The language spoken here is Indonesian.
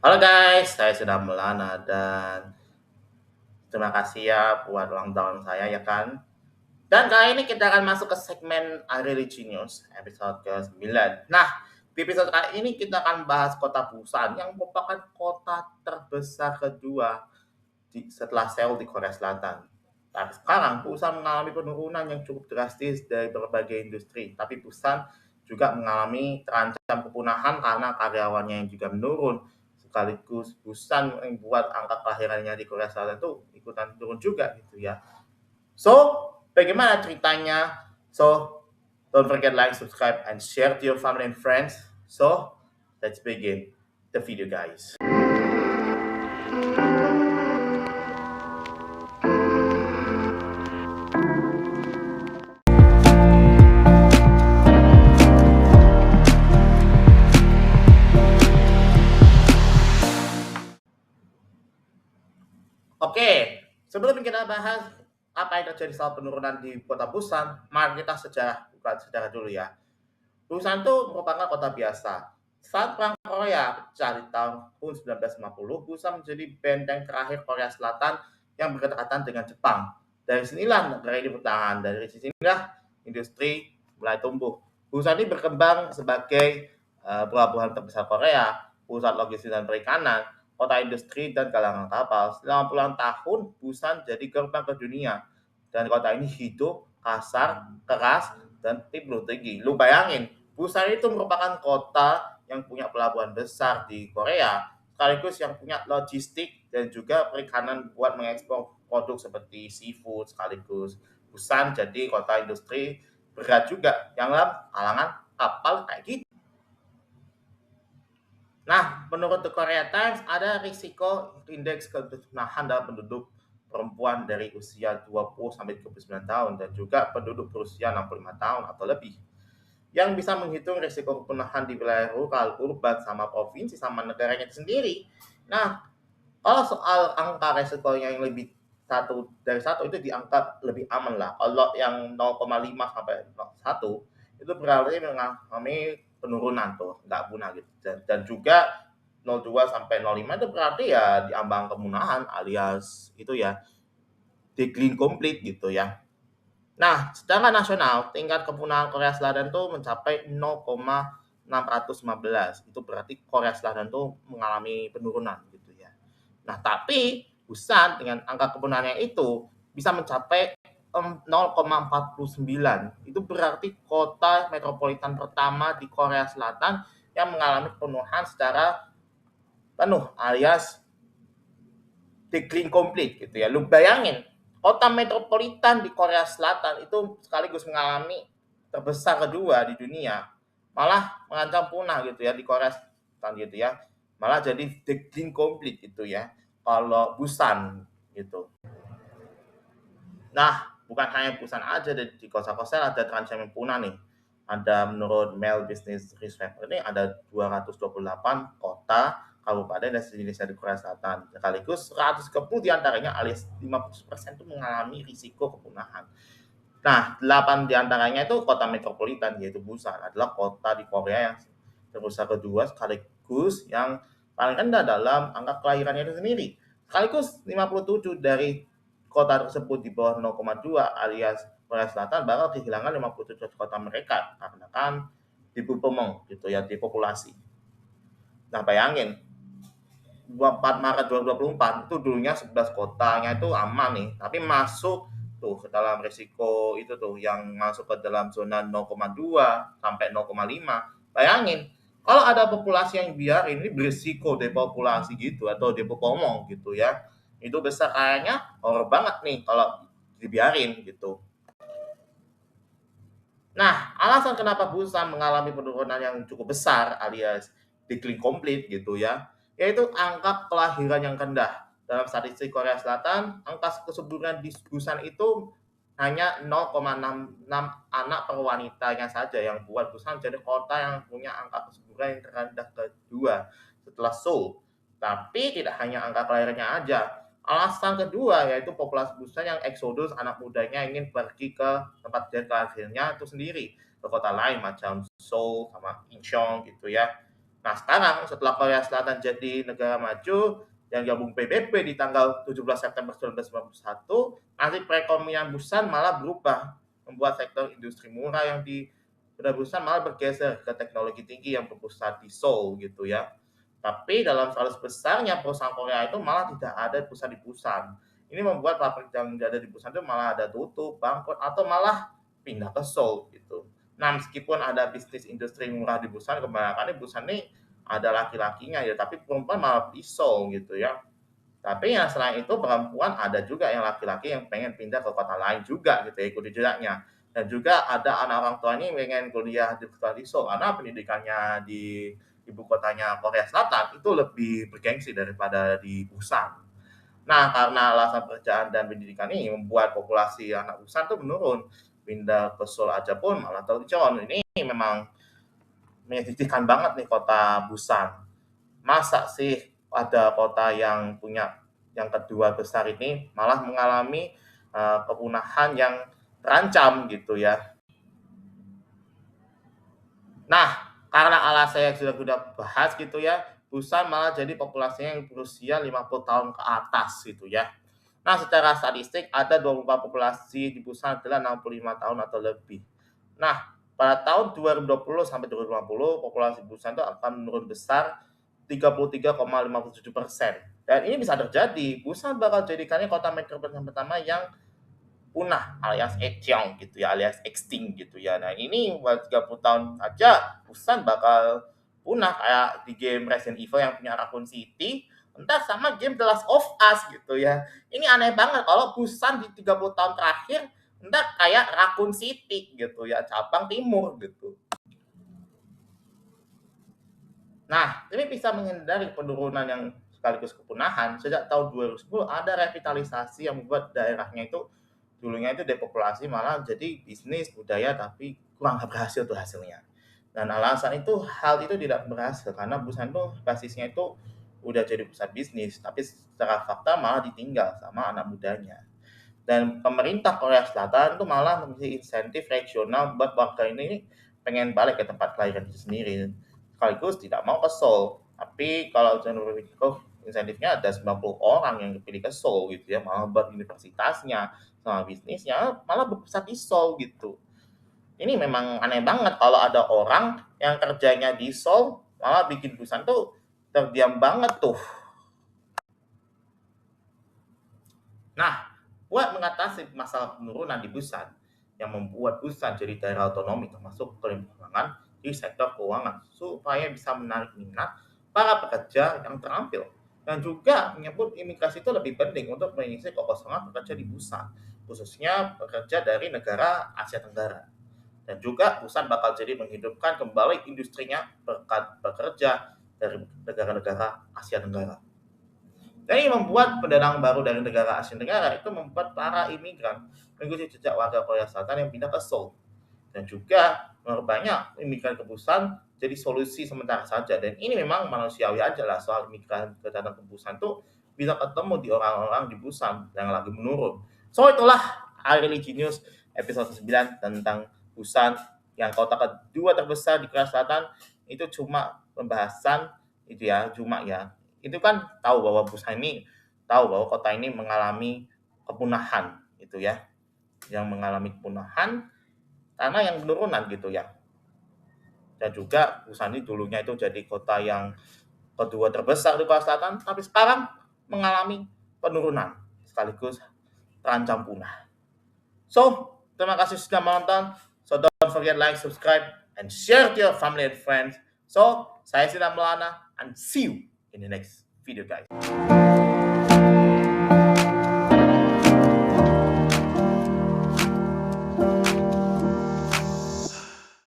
Halo guys, saya sudah Maulana dan terima kasih ya buat ulang tahun saya ya kan. Dan kali ini kita akan masuk ke segmen Daily Genius episode ke-9. Nah, di episode kali ini kita akan bahas kota Busan yang merupakan kota terbesar kedua setelah Seoul di Korea Selatan. Tapi sekarang Busan mengalami penurunan yang cukup drastis dari berbagai industri. Tapi Busan juga mengalami terancam kepunahan karena karyawannya yang juga menurun. Sekaligus Busan membuat angka kelahirannya di Korea Selatan itu ikutan turun juga gitu ya. So, bagaimana ceritanya? So, don't forget like, subscribe, and share to your family and friends. So, let's begin the video guys. Oke, sebelum kita bahas apa yang terjadi saat penurunan di kota Busan, mari kita bukan sejarah dulu ya. Busan itu merupakan kota biasa. Saat Perang Korea pecah di tahun 1950, Busan menjadi benteng terakhir Korea Selatan yang berdekatan dengan Jepang. Dari sinilah negara ini bertahan. Dari sinilah industri mulai tumbuh. Busan ini berkembang sebagai pelabuhan terbesar Korea, pusat logistik dan perikanan, kota industri dan galangan kapal. Selama puluhan tahun, Busan jadi gerbang ke dunia. Dan kota ini hidup, kasar, keras, dan teknologi. Lu bayangin, Busan itu merupakan kota yang punya pelabuhan besar di Korea, sekaligus yang punya logistik dan juga perikanan buat mengekspor produk seperti seafood sekaligus. Busan jadi kota industri berat juga yang dalam kalangan kapal kayak gitu. Nah, menurut The Korea Times, ada risiko indeks keturunan dalam penduduk perempuan dari usia 20 sampai 39 tahun dan juga penduduk berusia 65 tahun atau lebih yang bisa menghitung risiko kepunahan di wilayah rural, urban, sama provinsi, sama negaranya itu sendiri. Nah, kalau soal angka resikonya yang lebih satu dari satu itu dianggap lebih aman lah. Kalau yang 0,5 sampai 1 itu berarti mengalami penurunan tuh, nggak punah gitu. Dan juga 0,2 sampai 0,5 itu berarti ya di ambang kepunahan alias itu ya decline complete gitu ya. Nah, secara nasional, tingkat kepunahan Korea Selatan itu mencapai 0,615. Itu berarti Korea Selatan itu mengalami penurunan gitu ya. Nah, tapi Busan dengan angka kepunahannya itu bisa mencapai 0,49. Itu berarti kota metropolitan pertama di Korea Selatan yang mengalami penurunan secara penuh alias decline complete gitu ya. Lu bayangin, kota metropolitan di Korea Selatan itu sekaligus mengalami terbesar kedua di dunia. Malah mengancam punah gitu ya di Korea Selatan gitu ya. Malah jadi decline complete gitu ya. Kalau Busan gitu. Nah, bukan hanya Busan aja di kota-kota ada terancam punah nih. Ada menurut Mail Business Research ini ada 228 kota, kabupaten dan sejenisnya di Korea Selatan. Sekaligus 130 diantaranya alias 50% itu mengalami risiko kepunahan. Nah, 8 diantaranya itu kota metropolitan yaitu Busan adalah kota di Korea yang terbesar kedua sekaligus yang paling rendah dalam angka kelahirannya itu sendiri. Sekaligus 57 dari kota tersebut di bawah 0,2 alias Korea Selatan bakal kehilangan 57 kota mereka karena kan dipupemong gitu ya, depopulasi. Nah, bayangin 24 Maret 2024 itu dulunya 11 kotanya itu aman nih, tapi masuk tuh ke dalam risiko itu tuh yang masuk ke dalam zona 0,2 sampai 0,5. Bayangin, kalau ada populasi yang biarin ini berisiko depopulasi gitu atau depopomong gitu ya. Itu besar kayaknya horor banget nih kalau dibiarin gitu. Nah, alasan kenapa Busan mengalami penurunan yang cukup besar alias decline complete gitu ya, yaitu angka kelahiran yang rendah. Dalam statistik Korea Selatan, angka kesuburan di Busan itu hanya 0,66 anak per wanitanya saja yang buat Busan jadi kota yang punya angka kesuburan yang terendah kedua setelah Seoul. Tapi tidak hanya angka kelahirannya aja, alasan kedua yaitu populasi Busan yang eksodus anak mudanya ingin pergi ke tempat kelahirannya itu sendiri, ke kota lain macam Seoul sama Incheon gitu ya. Nah sekarang setelah Korea Selatan jadi negara maju yang gabung PBB di tanggal 17 September 1991, nanti perekonomian Busan malah berubah, membuat sektor industri murah yang di Busan malah bergeser ke teknologi tinggi yang berpusat di Seoul gitu ya. Tapi dalam skala besarnya perusahaan Korea itu malah tidak ada pusat di Busan. Ini membuat pabrik yang ada di Busan itu malah ada tutup, bangkrut, atau malah pindah ke Seoul gitu. Nah, meskipun ada bisnis industri murah di Busan, kebanyakan di Busan ini ada laki-lakinya ya, tapi perempuan malah di Seoul gitu ya. Tapi yang selain itu perempuan ada juga yang laki-laki yang pengen pindah ke kota lain juga gitu ya, ikuti jejaknya. Dan juga ada anak orang tua ini pengen kuliah di kota di Seoul karena pendidikannya di ibu kotanya Korea Selatan itu lebih bergengsi daripada di Busan. Nah, karena alasan pekerjaan dan pendidikan ini membuat populasi anak Busan tuh menurun. Pindah ke Seoul aja pun malah terkejon. Ini memang menyedihkan banget nih kota Busan. Masa sih ada kota yang punya yang kedua besar ini malah mengalami kepunahan yang terancam gitu ya. Nah, karena alasan yang sudah kita bahas gitu ya, Busan malah jadi populasinya yang berusia 50 tahun ke atas gitu ya. Nah, secara statistik ada 24 populasi di Busan adalah 65 tahun atau lebih. Nah, pada tahun 2020 sampai 2050 populasi Busan itu akan menurun besar 33,57%. Dan ini bisa terjadi. Busan bakal jadikannya kota metropolitan pertama yang punah alias Echong gitu ya, alias extinct gitu ya. Nah, ini buat 30 tahun aja Busan bakal punah kayak di game Resident Evil yang punya Raccoon City, entah sama game The Last of Us gitu ya. Ini aneh banget kalau Busan di 30 tahun terakhir entah kayak Raccoon City gitu ya, cabang timur gitu. Nah, ini bisa menghindari penurunan yang sekaligus kepunahan. Sejak tahun 2010 ada revitalisasi yang membuat daerahnya itu dulunya itu depopulasi malah jadi bisnis budaya tapi kurang berhasil tuh hasilnya. Dan alasan itu hal itu tidak berhasil karena Busan tuh basisnya itu udah jadi pusat bisnis, tapi secara fakta malah ditinggal sama anak mudanya. Dan pemerintah Korea Selatan tuh malah memberi insentif regional buat warga ini pengen balik ke tempat kelahiran itu sendiri. Sekaligus tidak mau ke Seoul. Tapi kalau jalur itu insentifnya ada 90 orang yang dipilih ke Seoul gitu ya, malah buat universitasnya sama bisnisnya malah berpusat di Seoul gitu. Ini memang aneh banget kalau ada orang yang kerjanya di Seoul malah bikin Busan tuh terdiam banget tuh. Nah, buat mengatasi masalah penurunan di Busan yang membuat Busan jadi daerah otonomi termasuk kelimpangan di sektor keuangan supaya bisa menarik minat para pekerja yang terampil dan juga menyebut imigrasi itu lebih penting untuk mengisi kekosongan pekerja di Busan, khususnya pekerja dari negara Asia Tenggara. Dan juga Busan bakal jadi menghidupkan kembali industrinya berkat bekerja dari negara-negara Asia Tenggara. Jadi membuat pendatang baru dari negara Asia Tenggara itu membuat para imigran mengikuti jejak warga Korea Selatan yang pindah ke Seoul. Dan juga menurut banyak imigran ke Busan jadi solusi sementara saja. Dan ini memang manusiawi aja lah soal imigran ke datang ke Busan tuh bisa ketemu di orang-orang di Busan yang lagi menurun. So itulah Hari Genius episode 9 tentang Busan yang kota kedua terbesar di Korea Selatan itu cuma pembahasan itu ya, cuma ya itu kan tahu bahwa Busan ini tahu bahwa kota ini mengalami kepunahan itu ya, yang mengalami kepunahan karena yang penurunan gitu ya. Dan juga Busan ini dulunya itu jadi kota yang kedua terbesar di Korea Selatan, tapi sekarang mengalami penurunan sekaligus terancam punah. So, terima kasih sudah menonton. So, don't forget like, subscribe, and share to your family and friends. So, saya Sina Melana, and see you in the next video, guys.